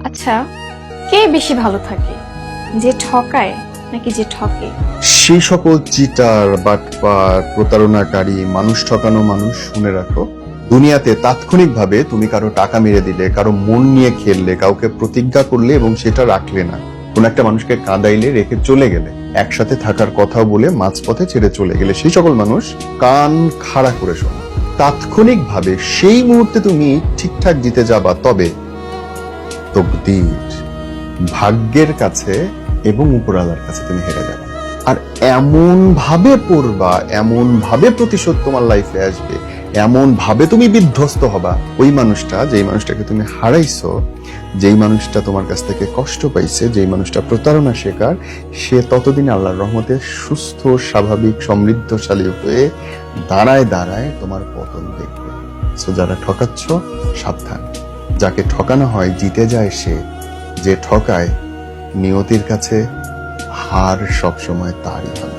আচ্ছা, কে বেশি ভালো থাকে, যে ঠকায় নাকি যে ঠকে? সেই সকল চিটার, বাটপার, প্রতারণাকারী, মানুষ ঠকানো মানুষ শুনে রাখো, দুনিয়াতে তাৎক্ষণিকভাবে তুমি কারো টাকা মেরে দিলে, কারো মন নিয়ে খেললে, কাউকে প্রতিজ্ঞা করলে এবং সেটা রাখলে না, কোন একটা মানুষকে কাঁদাইলে, রেখে চলে গেলে, একসাথে থাকার কথা বলে মাঝপথে ছেড়ে চলে গেলে, সেই সকল মানুষ কান খাড়া করে শোনো। তাৎক্ষণিকভাবে সেই মুহূর্তে তুমি ঠিকঠাক জিতে যাবা, তবে তকদির, ভাগ্যের কাছে এবং উপরওয়ালার কাছে তুমি হেরে যাবে। আর এমন ভাবে পড়বা, এমন ভাবে প্রতিশোধ তোমার লাইফে আসবে, এমন ভাবে তুমি বিধ্বস্ত হবা, ওই মানুষটা, যেই মানুষটাকে তুমি হারাইছো, যেই মানুষটা তোমার কাছ থেকে কষ্ট পাইছে, যেই মানুষটা প্রতারণা শিকার, সে ততদিন আল্লাহর রহমতে সুস্থ, স্বাভাবিক, সমৃদ্ধশালী হয়ে দাঁড়ায় দাঁড়ায় তোমার পতন দেখবে। সো যারা ঠকাচ্ছ, সাবধান। যাকে ঠকানো হয় জিতে যায় সে, যে ঠকায় নিয়তির কাছে হার সবসময় তারই হবে।